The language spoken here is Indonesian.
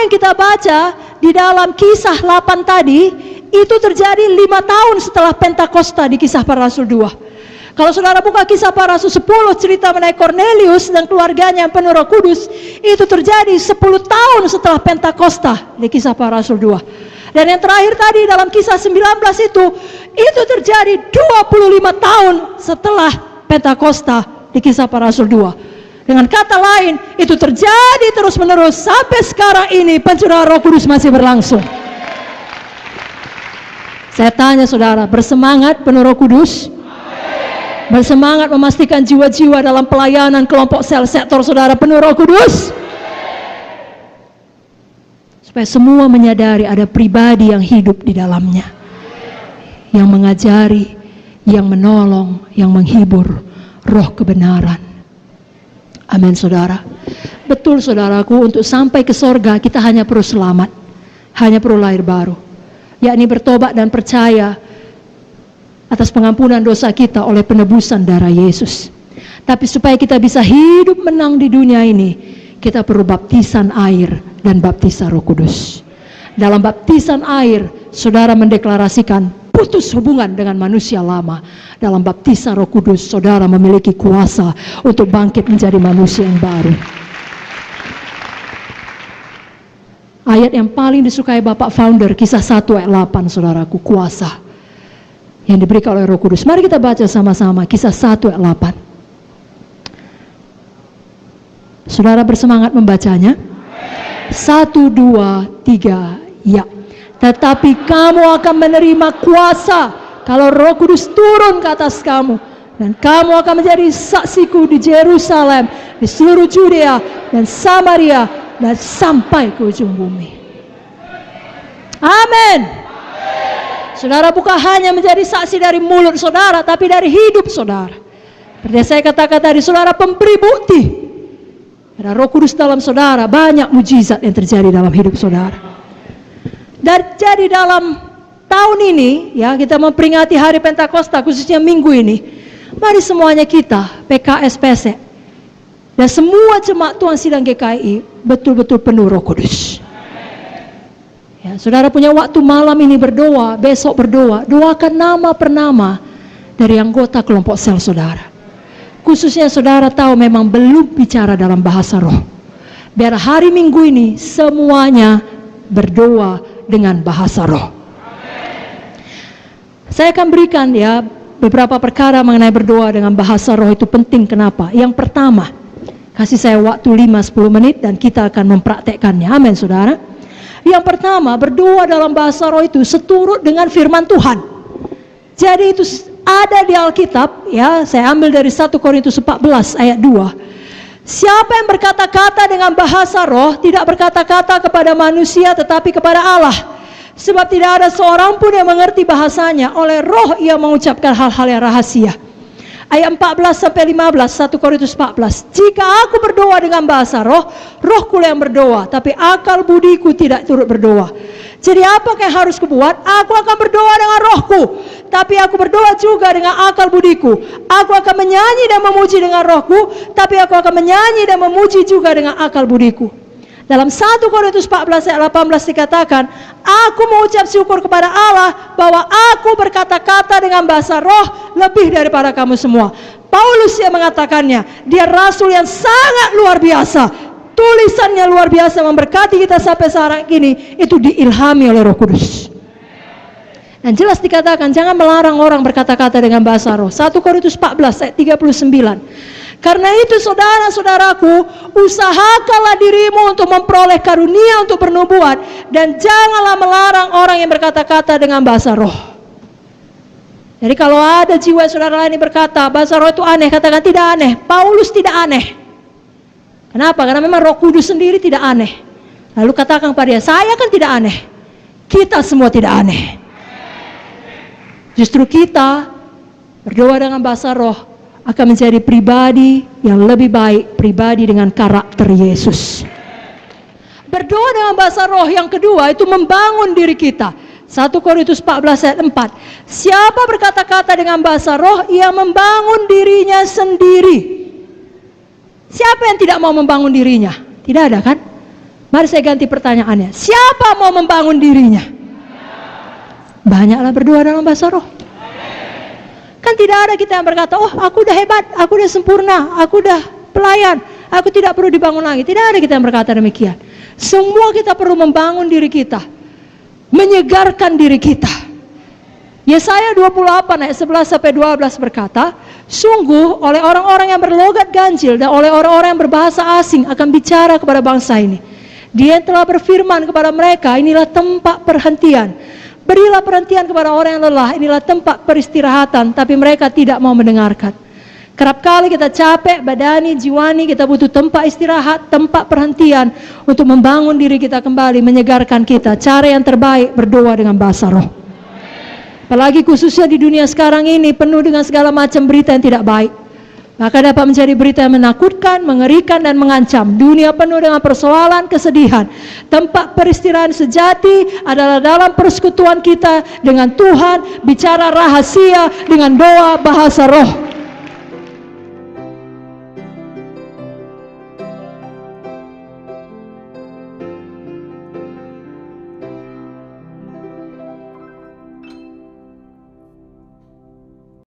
yang kita baca di dalam Kisah 8 tadi, itu terjadi 5 tahun setelah Pentakosta di Kisah Para Rasul 2. Kalau saudara buka Kisah Para Rasul 10, cerita mengenai Cornelius dan keluarganya yang penuh Roh Kudus, itu terjadi 10 tahun setelah Pentakosta di Kisah Para Rasul 2. Dan yang terakhir tadi dalam Kisah 19 itu terjadi 25 tahun setelah Pentakosta di Kisah Para Rasul 2. Dengan kata lain, itu terjadi terus menerus sampai sekarang ini pencurahan Roh Kudus masih berlangsung. Saya tanya saudara, bersemangat penuh Roh Kudus? Bersemangat memastikan jiwa-jiwa dalam pelayanan kelompok sel sektor saudara penuh Roh Kudus? Supaya semua menyadari ada pribadi yang hidup di dalamnya, yang mengajari, yang menolong, yang menghibur, roh kebenaran. Amin saudara. Betul saudaraku, untuk sampai ke sorga kita hanya perlu selamat, hanya perlu lahir baru, yakni bertobat dan percaya atas pengampunan dosa kita oleh penebusan darah Yesus. Tapi supaya kita bisa hidup menang di dunia ini, kita perlu baptisan air dan baptisan Roh Kudus. Dalam baptisan air, saudara mendeklarasikan putus hubungan dengan manusia lama. Dalam baptisan Roh Kudus, saudara memiliki kuasa untuk bangkit menjadi manusia yang baru. Ayat yang paling disukai Bapak Founder, Kisah 1 ayat 8, saudaraku, kuasa yang diberikan oleh Roh Kudus. Mari kita baca sama-sama Kisah 1 ayat 8. Saudara bersemangat membacanya? 1, 2, 3, ya. Tetapi kamu akan menerima kuasa kalau Roh Kudus turun ke atas kamu, dan kamu akan menjadi saksiku di Yerusalem, di seluruh Judea dan Samaria, dan sampai ke ujung bumi. Amin. Saudara bukan hanya menjadi saksi dari mulut saudara, tapi dari hidup saudara. Seperti saya katakan tadi, saudara pemberi bukti. Ada Roh Kudus dalam saudara, banyak mujizat yang terjadi dalam hidup saudara. Dan jadi dalam tahun ini, ya, kita memperingati hari Pentakosta, khususnya minggu ini. Mari semuanya kita, PKS PC, dan semua jemaat Tuhan Sidang GKI, betul-betul penuh Roh Kudus. Ya, saudara punya waktu malam ini berdoa, besok berdoa, doakan nama per nama dari anggota kelompok sel saudara. Khususnya saudara tahu memang belum bicara dalam bahasa roh. Biar hari Minggu ini semuanya berdoa dengan bahasa roh. Saya akan berikan ya beberapa perkara mengenai berdoa dengan bahasa roh itu penting. Kenapa? Yang pertama, kasih saya waktu 5-10 menit dan kita akan mempraktekkannya. Amin saudara. Yang pertama, berdoa dalam bahasa roh itu seturut dengan firman Tuhan. Jadi itu ada di Alkitab, ya, saya ambil dari 1 Korintus 14 ayat 2. Siapa yang berkata-kata dengan bahasa roh tidak berkata-kata kepada manusia tetapi kepada Allah. Sebab tidak ada seorang pun yang mengerti bahasanya, oleh roh ia mengucapkan hal-hal yang rahasia. Ayat 14-15, 1 Korintus 14. Jika aku berdoa dengan bahasa roh, rohku yang berdoa, tapi akal budiku tidak turut berdoa. Jadi apa yang harus kubuat? Aku akan berdoa dengan rohku, tapi aku berdoa juga dengan akal budiku. Aku akan menyanyi dan memuji dengan rohku, tapi aku akan menyanyi dan memuji juga dengan akal budiku. Dalam 1 Korintus 14 ayat 18 dikatakan, aku mengucap syukur kepada Allah bahwa aku berkata-kata dengan bahasa roh lebih daripada kamu semua. Paulus yang mengatakannya, dia rasul yang sangat luar biasa. Tulisannya luar biasa, memberkati kita sampai sekarang ini, itu diilhami oleh Roh Kudus. Dan jelas dikatakan, jangan melarang orang berkata-kata dengan bahasa roh. 1 Korintus 14 ayat 39. Karena itu saudara-saudaraku, usahakanlah dirimu untuk memperoleh karunia untuk bernubuat, dan janganlah melarang orang yang berkata-kata dengan bahasa roh. Jadi kalau ada jiwa saudara lain yang berkata bahasa roh itu aneh, katakan tidak aneh. Paulus tidak aneh. Kenapa? Karena memang Roh Kudus sendiri tidak aneh. Lalu katakan pada dia, saya kan tidak aneh. Kita semua tidak aneh. Justru kita berdoa dengan bahasa roh akan menjadi pribadi yang lebih baik, pribadi dengan karakter Yesus. Berdoa dengan bahasa roh yang kedua itu membangun diri kita. 1 Korintus 14 ayat 4. Siapa berkata-kata dengan bahasa roh, ia membangun dirinya sendiri. Siapa yang tidak mau membangun dirinya? Tidak ada kan? Mari saya ganti pertanyaannya. Siapa mau membangun dirinya? Banyaklah berdoa dalam bahasa roh. Kan tidak ada kita yang berkata, oh aku udah hebat, aku udah sempurna, aku udah pelayan, aku tidak perlu dibangun lagi. Tidak ada kita yang berkata demikian. Semua kita perlu membangun diri kita, menyegarkan diri kita. Yesaya 28 ayat 11 sampai 12 berkata, sungguh oleh orang-orang yang berlogat ganjil dan oleh orang-orang yang berbahasa asing akan bicara kepada bangsa ini. Dia yang telah berfirman kepada mereka, inilah tempat perhentian. Berilah perhentian kepada orang yang lelah, inilah tempat peristirahatan, tapi mereka tidak mau mendengarkan. Kerap kali kita capek, badani, jiwani, kita butuh tempat istirahat, tempat perhentian untuk membangun diri kita kembali, menyegarkan kita. Cara yang terbaik berdoa dengan bahasa roh. Apalagi khususnya di dunia sekarang ini penuh dengan segala macam berita yang tidak baik. Maka dapat menjadi berita yang menakutkan, mengerikan, dan mengancam. Dunia penuh dengan persoalan, kesedihan. Tempat peristirahatan sejati adalah dalam persekutuan kita dengan Tuhan, bicara rahasia dengan doa bahasa roh.